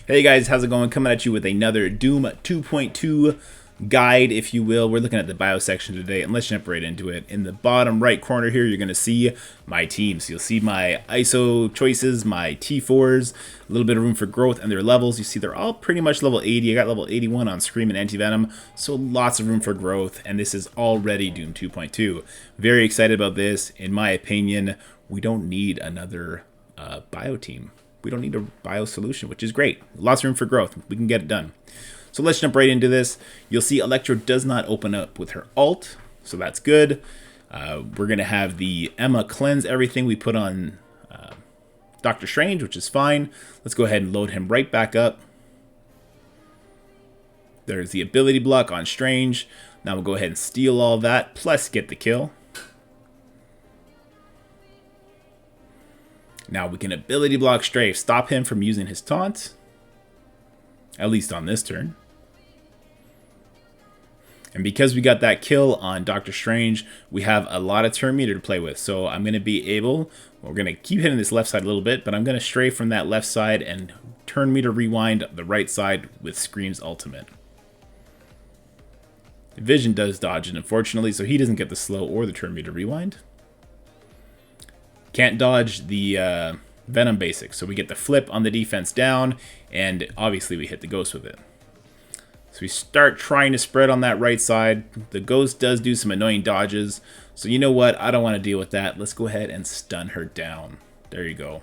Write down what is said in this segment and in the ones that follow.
Hey guys, how's it going? Coming at you with another Doom 2.2 guide, if you will. We're looking at the bio section today, and let's jump right into it. In the bottom right corner here, you're going to see my team. So you'll see my ISO choices, my T4s, a little bit of room for growth, and their levels. You see they're all pretty much level 80. I got level 81 on Scream and Anti-Venom, so lots of room for growth, and this is already Doom 2.2. Very excited about this. In my opinion, we don't need another bio team. We don't need a bio solution, which is great. Lots of room for growth. We can get it done. So let's jump right into this. You'll see Electro does not open up with her ult, so that's good. We're going to have the Emma cleanse everything we put on Doctor Strange, which is fine. Let's go ahead and load him right back up. There's the ability block on Strange. Now we'll go ahead and steal all that, plus get the kill. Now we can ability block Strafe, stop him from using his taunt. At least on this turn. And because we got that kill on Doctor Strange, we have a lot of turn meter to play with. So I'm going to be able, we're going to keep hitting this left side a little bit, but I'm going to stray from that left side and turn meter rewind the right side with Scream's ultimate. Vision does dodge it, unfortunately, so he doesn't get the slow or the turn meter rewind. Can't dodge the Venom basic, so we get the flip on the defense down, and obviously we hit the Ghost with it. So we start trying to spread on that right side. The Ghost does do some annoying dodges, so you know what? I don't want to deal with that. Let's go ahead and stun her down. There you go.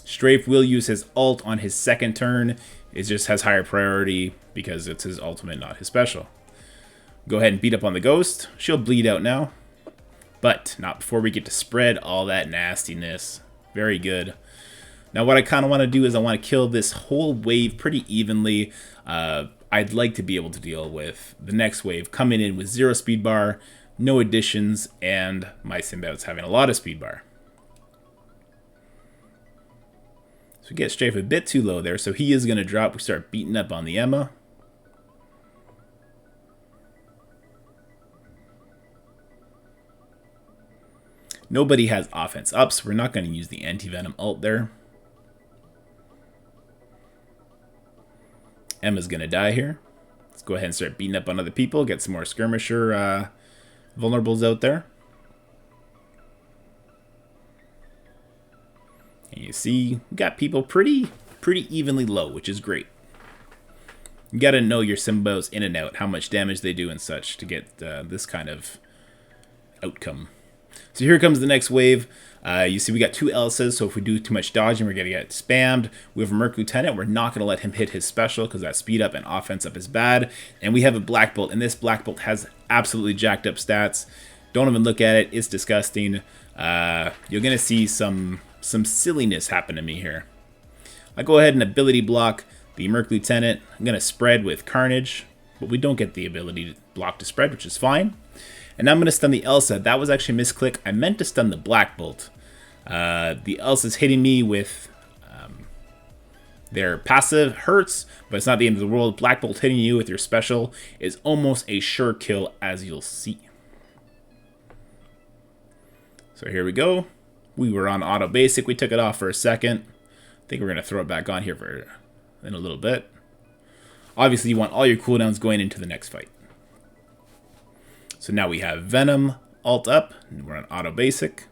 Strafe will use his ult on his second turn. It just has higher priority because it's his ultimate, not his special. Go ahead and beat up on the Ghost. She'll bleed out now. But not before we get to spread all that nastiness. Very good. Now what I kind of want to do is I want to kill this whole wave pretty evenly. I'd like to be able to deal with the next wave coming in with 0 speed bar, no additions, and my Symbiotes having a lot of speed bar. So we get Strafe a bit too low there, so he is going to drop. We start beating up on the Emma. Nobody has offense up, so we're not going to use the anti-venom ult there. Emma's going to die here. Let's go ahead and start beating up on other people, get some more skirmisher vulnerables out there. And you see, we got people pretty evenly low, which is great. You got to know your Symbiotes in and out, how much damage they do and such to get this kind of outcome. So here comes the next wave. You see we got 2 Elsas, so if we do too much dodging, we're going to get spammed. We have a Merc Lieutenant. We're not going to let him hit his special because that speed up and offense up is bad. And we have a Black Bolt, and this Black Bolt has absolutely jacked up stats. Don't even look at it. It's disgusting. You're going to see some silliness happen to me here. I go ahead and ability block the Merc Lieutenant. I'm going to spread with Carnage, but we don't get the ability to block to spread, which is fine. And now I'm going to stun the Elsa. That was actually a misclick. I meant to stun the Black Bolt. The Elsa's hitting me with their passive. Hurts, but it's not the end of the world. Black Bolt hitting you with your special is almost a sure kill, as you'll see. So here we go. We were on auto basic. We took it off for a second. I think we're going to throw it back on here in a little bit. Obviously, you want all your cooldowns going into the next fight. So now we have Venom, alt up, and we're on auto basic.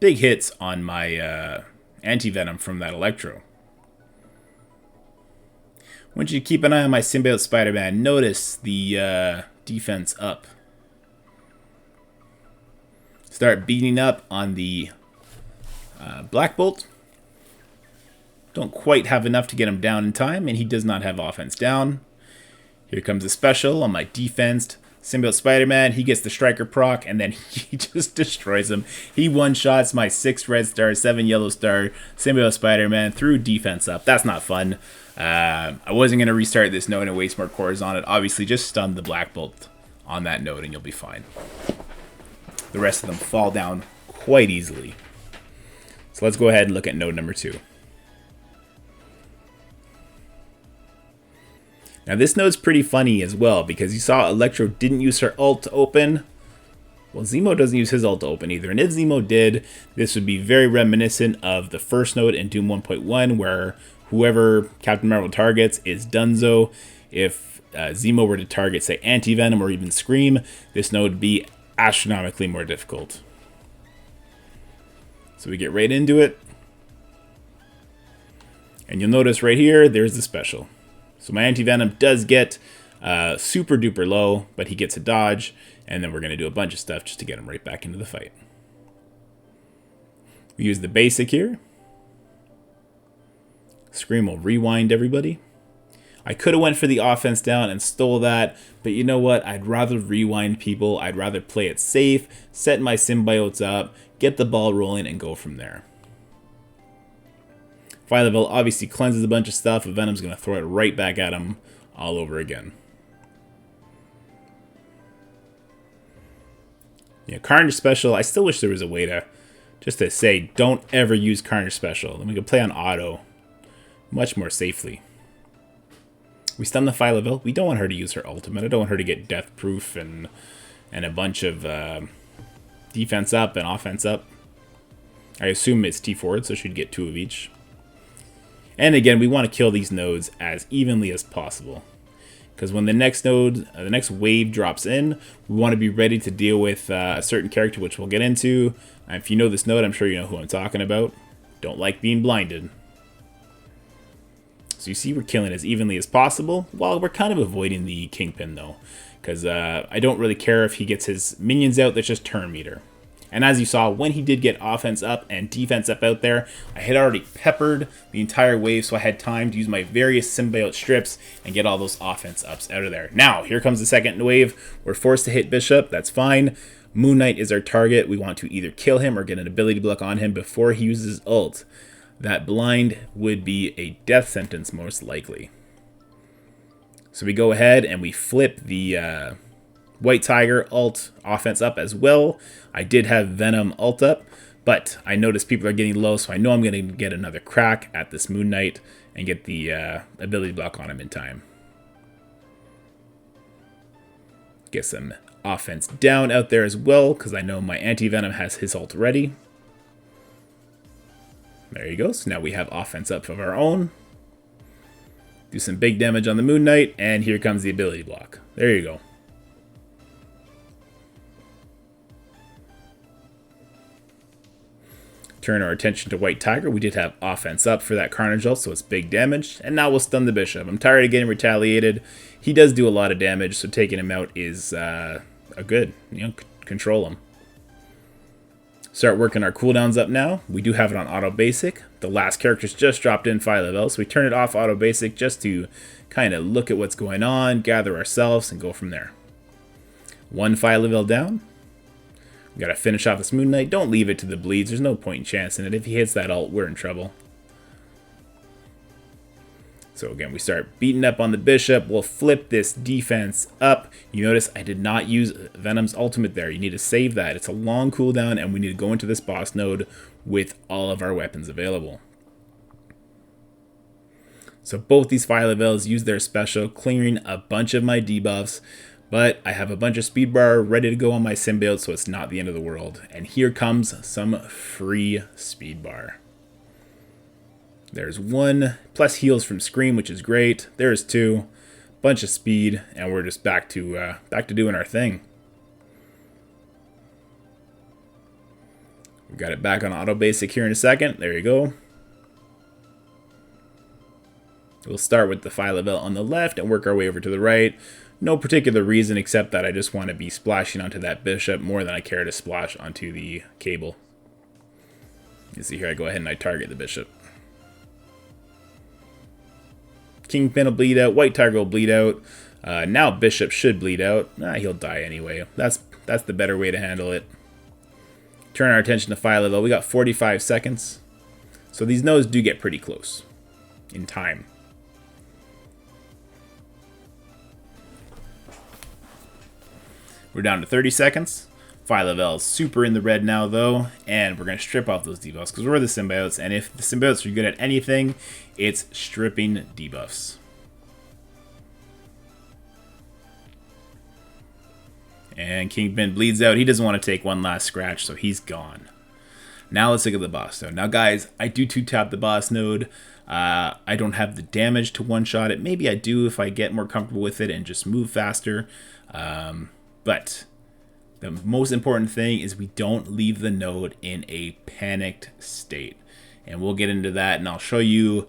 Big hits on my anti-venom from that Electro. I want you to keep an eye on my Symbiote Spider-Man. Notice the defense up. Start beating up on the Black Bolt. Don't quite have enough to get him down in time, and he does not have offense down. Here comes a special on my defense. Symbiote Spider-Man, he gets the Striker proc, and then he just destroys him. He one-shots my 6 red star, 7 yellow star Symbiote Spider-Man through defense up. That's not fun. I wasn't going to restart this node and waste more cores on it. Obviously, just stun the Black Bolt on that node, and you'll be fine. The rest of them fall down quite easily. So let's go ahead and look at node number 2. Now this node's pretty funny as well because you saw Electro didn't use her ult to open. Well, Zemo doesn't use his ult to open either, and if Zemo did, this would be very reminiscent of the first node in Doom 1.1, where whoever Captain Marvel targets is Dunzo. If Zemo were to target, say, Anti-Venom or even Scream, this node would be astronomically more difficult. So we get right into it. And you'll notice right here, there's the special. So my Anti-Venom does get super duper low, but he gets a dodge, and then we're going to do a bunch of stuff just to get him right back into the fight. We use the basic here. Scream will rewind everybody. I could have went for the offense down and stole that, but you know what? I'd rather rewind people. I'd rather play it safe, set my symbiotes up, get the ball rolling, and go from there. Phyla-Vell obviously cleanses a bunch of stuff, and Venom's going to throw it right back at him all over again. Yeah, Carnage Special, I still wish there was a way to just to say, don't ever use Carnage Special. Then we could play on auto much more safely. We stun the Phyla-Vell. We don't want her to use her ultimate. I don't want her to get death proof and a bunch of defense up and offense up. I assume it's T-forward, so she'd get 2 of each. And again, we want to kill these nodes as evenly as possible. Because when the next node, the next wave drops in, we want to be ready to deal with a certain character, which we'll get into. And if you know this node, I'm sure you know who I'm talking about. Don't like being blinded. So you see we're killing as evenly as possible, while we're kind of avoiding the Kingpin though. Because I don't really care if he gets his minions out, that's just turn meter. And as you saw, when he did get offense up and defense up out there, I had already peppered the entire wave, so I had time to use my various symbiote strips and get all those offense ups out of there. Now, here comes the second wave. We're forced to hit Bishop, that's fine. Moon Knight is our target. We want to either kill him or get an ability block on him before he uses ult. That blind would be a death sentence most likely. So we go ahead and we flip the White Tiger ult offense up as well. I did have Venom ult up, but I noticed people are getting low, so I know I'm going to get another crack at this Moon Knight and get the ability block on him in time. Get some offense down out there as well, because I know my Anti-Venom has his ult ready. There you go. So now we have offense up of our own. Do some big damage on the Moon Knight, and here comes the ability block. There you go. Turn our attention to White Tiger. We did have offense up for that Carnage ult, so it's big damage. And now we'll stun the Bishop. I'm tired of getting retaliated. He does do a lot of damage, so taking him out is a good. Control him. Start working our cooldowns up now. We do have it on auto basic. The last character's just dropped in Phyla-Vell, so we turn it off auto basic just to kind of look at what's going on, gather ourselves, and go from there. 1 Phyla-Vell down. We gotta finish off this Moon Knight. Don't leave it to the bleeds. There's no point in chancing it. If he hits that ult, we're in trouble. So again, we start beating up on the Bishop. We'll flip this defense up. You notice I did not use Venom's ultimate there. You need to save that. It's a long cooldown, and we need to go into this boss node with all of our weapons available. So both these Phyla-Vells use their special, clearing a bunch of my debuffs. But I have a bunch of speed bar ready to go on my symbiote, so it's not the end of the world. And here comes some free speed bar. There's 1, plus heals from Scream, which is great. There's 2, bunch of speed, and we're just back to doing our thing. We got it back on auto basic here in a second. There you go. We'll start with the Phyla-Vell on the left and work our way over to the right. No particular reason except that I just want to be splashing onto that Bishop more than I care to splash onto the Cable. You see here, I go ahead and I target the Bishop. Kingpin will bleed out. White Tiger will bleed out. Now Bishop should bleed out. He'll die anyway. That's the better way to handle it. Turn our attention to Phyla-Vell. We got 45 seconds. So these nodes do get pretty close in time. We're down to 30 seconds. Phyla-Vell's super in the red now, though, and we're going to strip off those debuffs because we're the Symbiotes, and if the Symbiotes are good at anything, it's stripping debuffs. And Kingpin bleeds out. He doesn't want to take one last scratch, so he's gone. Now let's look at the boss node. Now guys, I do 2-tap the boss node. I don't have the damage to one-shot it. Maybe I do if I get more comfortable with it and just move faster. But the most important thing is we don't leave the node in a panicked state. And we'll get into that, and I'll show you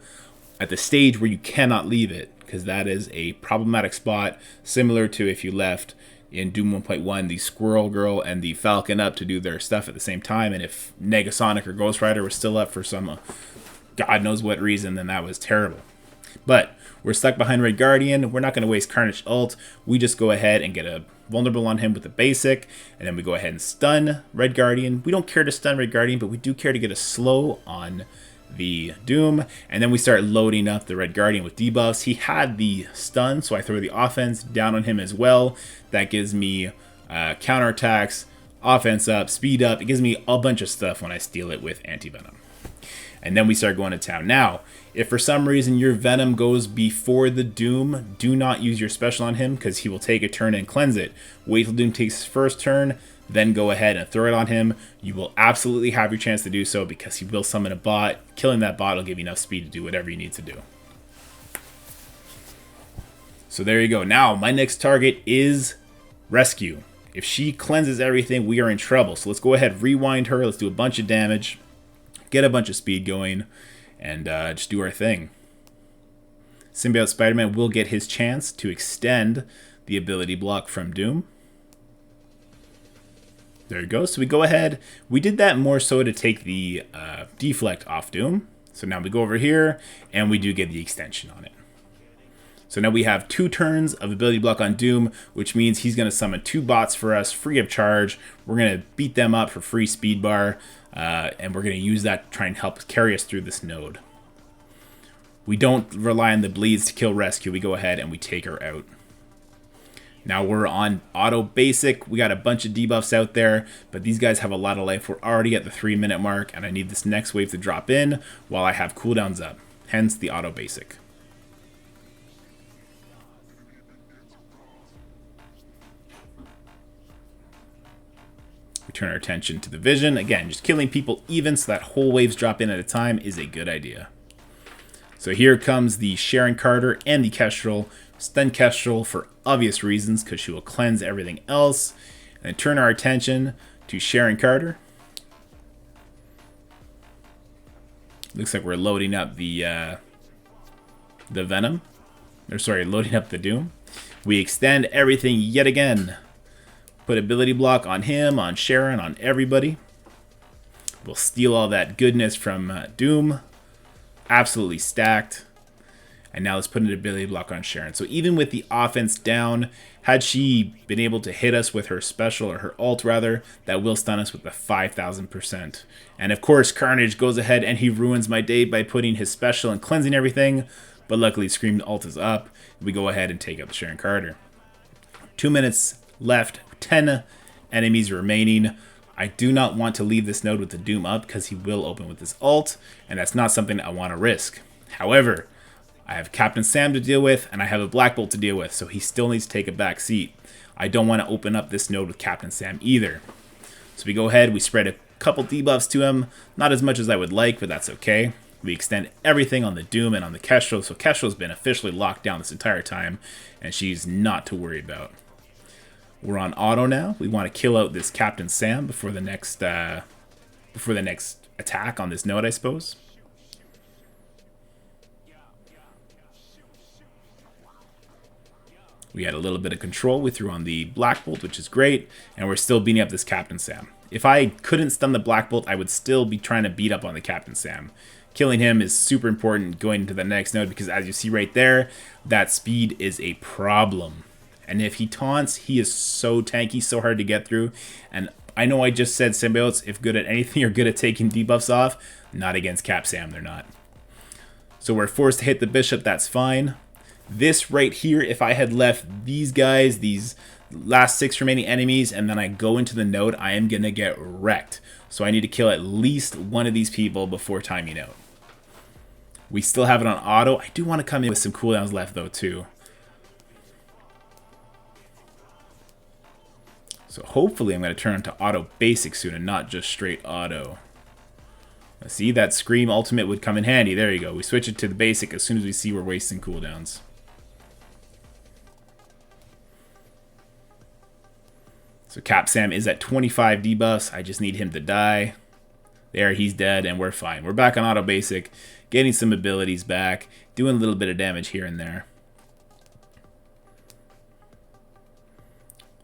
at the stage where you cannot leave it, because that is a problematic spot, similar to if you left in Doom 1.1 the Squirrel Girl and the Falcon up to do their stuff at the same time, and if Negasonic or Ghost Rider was still up for some God knows what reason, then that was terrible. But we're stuck behind Red Guardian. We're not going to waste Carnage ult. We just go ahead and get a vulnerable on him with the basic, and then we go ahead and stun Red Guardian. We don't care to stun Red Guardian, but we do care to get a slow on the Doom, and then we start loading up the Red Guardian with debuffs. He had the stun, so I throw the offense down on him as well. That gives me counterattacks, offense up, speed up. It gives me a bunch of stuff when I steal it with anti-venom. And then we start going to town. Now, if for some reason your Venom goes before the Doom, do not use your special on him, because he will take a turn and cleanse it. Wait till Doom takes his first turn, then go ahead and throw it on him. You will absolutely have your chance to do so, because he will summon a bot. Killing that bot will give you enough speed to do whatever you need to do. So there you go. Now, my next target is Rescue. If she cleanses everything, we are in trouble. So let's go ahead, rewind her. Let's do a bunch of damage, get a bunch of speed going, and just do our thing. Symbiote Spider-Man will get his chance to extend the ability block from Doom. There you go. So we go ahead. We did that more so to take the deflect off Doom. So now we go over here, and we do get the extension on it. So now we have 2 turns of ability block on Doom, which means he's going to summon 2 bots for us, free of charge. We're going to beat them up for free speed bar, and we're going to use that to try and help carry us through this node. We don't rely on the bleeds to kill Rescue. We go ahead and we take her out. Now we're on auto basic. We got a bunch of debuffs out there, but these guys have a lot of life. We're already at the 3-minute mark, and I need this next wave to drop in while I have cooldowns up. Hence the auto basic. We turn our attention to the vision. Again, just killing people even so that whole waves drop in at a time is a good idea. So here comes the Sharon Carter and the Kestrel. Stun Kestrel for obvious reasons, because she will cleanse everything else. And then turn our attention to Sharon Carter. Looks like we're loading up the Venom. Or sorry, loading up the Doom. We extend everything yet again. Put ability block on him, on Sharon, on everybody. We'll steal all that goodness from Doom. Absolutely stacked. And now let's put an ability block on Sharon. So even with the offense down, had she been able to hit us with her special, or her ult rather, that will stun us with the 5,000%. And of course, Carnage goes ahead and he ruins my day by putting his special and cleansing everything. But luckily, Scream's ult is up. We go ahead and take out the Sharon Carter. 2 minutes left. 10 enemies remaining. I do not want to leave this node with the Doom up, because he will open with his ult, and that's not something I want to risk. However, I have Captain Sam to deal with, and I have a Black Bolt to deal with, so he still needs to take a back seat. I don't want to open up this node with Captain Sam either. So we go ahead, we spread a couple debuffs to him, not as much as I would like, but that's okay. We extend everything on the Doom and on the Kestrel, so Kestrel's been officially locked down this entire time, and she's not to worry about. We're on auto now. We want to kill out this Captain Sam before the next attack on this node, I suppose. We had a little bit of control. We threw on the Black Bolt, which is great, and we're still beating up this Captain Sam. If I couldn't stun the Black Bolt, I would still be trying to beat up on the Captain Sam. Killing him is super important going into the next node, because as you see right there, that speed is a problem. And if he taunts, he is so tanky, so hard to get through. And I know I just said Symbiotes, if good at anything, are good at taking debuffs off. Not against Cap Sam, they're not. So we're forced to hit the Bishop, that's fine. This right here, if I had left these guys, these last 6 remaining enemies, and then I go into the node, I am going to get wrecked. So I need to kill at least one of these people before timing out. We still have it on auto. I do want to come in with some cooldowns left, though, too. So hopefully I'm going to turn into auto basic soon and not just straight auto. See, that Scream ultimate would come in handy. There you go. We switch it to the basic as soon as we see we're wasting cooldowns. So Cap Sam is at 25 debuffs. I just need him to die. There, he's dead, and we're fine. We're back on auto basic, getting some abilities back, doing a little bit of damage here and there.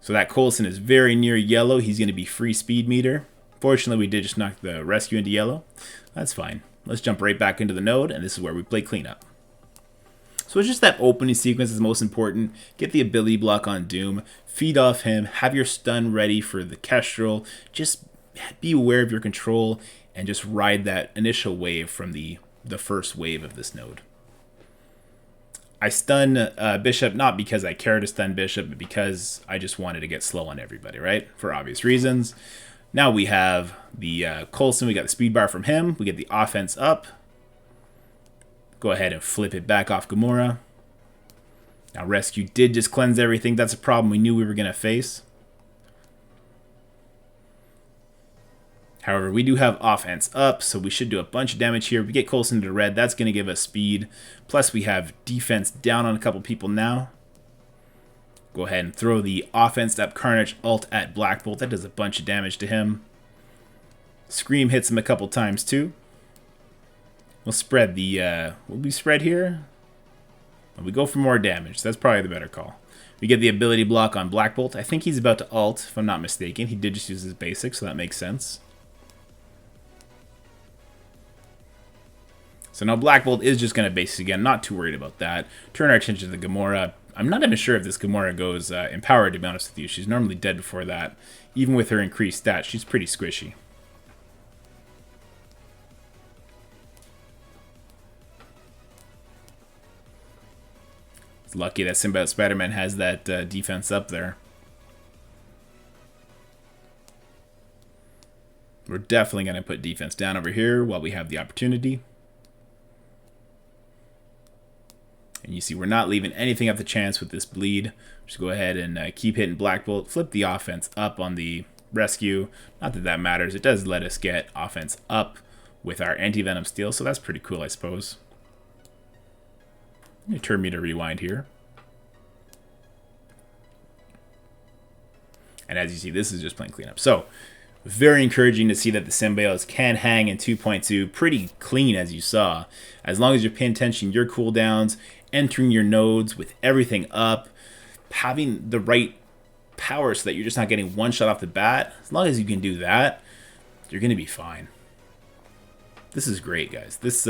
So that Coulson is very near yellow. He's going to be free speed meter. Fortunately, we did just knock the rescue into yellow. That's fine. Let's jump right back into the node, and this is where we play cleanup. So it's just that opening sequence is most important. Get the ability block on Doom, feed off him, have your stun ready for the Kestrel. Just be aware of your control and just ride that initial wave from the first wave of this node. I stun Bishop not because I care to stun Bishop, but because I just wanted to get slow on everybody, right? For obvious reasons. Now we have the Coulson, we got the speed bar from him, we get the offense up. Go ahead and flip it back off Gamora. Now Rescue did just cleanse everything. That's a problem we knew we were going to face. However, we do have offense up, so we should do a bunch of damage here. If we get Coulson to red, that's going to give us speed. Plus we have defense down on a couple people now. Go ahead and throw the offense up Carnage ult at Black Bolt. That does a bunch of damage to him. Scream hits him a couple times too. We'll spread the, will we spread here? Well, we go for more damage. So that's probably the better call. We get the ability block on Black Bolt. I think he's about to ult, if I'm not mistaken. He did just use his basic, so that makes sense. So now Black Bolt is just going to base again. Not too worried about that. Turn our attention to the Gamora. I'm not even sure if this Gamora goes empowered, to be honest with you. She's normally dead before that. Even with her increased stats, she's pretty squishy. It's lucky that Symbiote Spider-Man has that defense up there. We're definitely going to put defense down over here while we have the opportunity. And you see we're not leaving anything up to chance with this bleed. Just go ahead and keep hitting Black Bolt. Flip the offense up on the rescue. Not that that matters. It does let us get offense up with our anti-venom steel, so that's pretty cool, I suppose. I'm going to turn me to rewind here. And as you see, this is just plain cleanup. So, very encouraging to see that the Symbiotes can hang in 2.2 pretty clean, as you saw. As long as you're paying attention to your cooldowns, entering your nodes with everything up, having the right power so that you're just not getting one shot off the bat. As long as you can do that, you're going to be fine. This is great, guys. This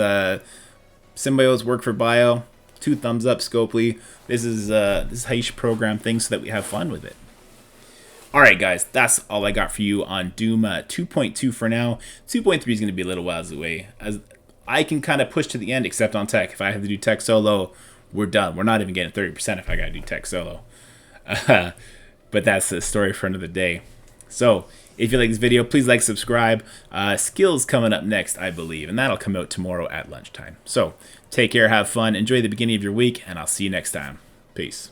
Symbiotes work for bio. 2 thumbs up, Scopely. This is how you should program things so that we have fun with it. Alright guys, that's all I got for you on Doom 2.2 for now. 2.3 is going to be a little while away. As I can kind of push to the end, except on tech. If I have to do tech solo, we're done. We're not even getting 30% if I got to do tech solo. But that's the story for another day. So, if you like this video, please like, subscribe. Skills coming up next, I believe, and that'll come out tomorrow at lunchtime. So, take care, have fun, enjoy the beginning of your week, and I'll see you next time. Peace.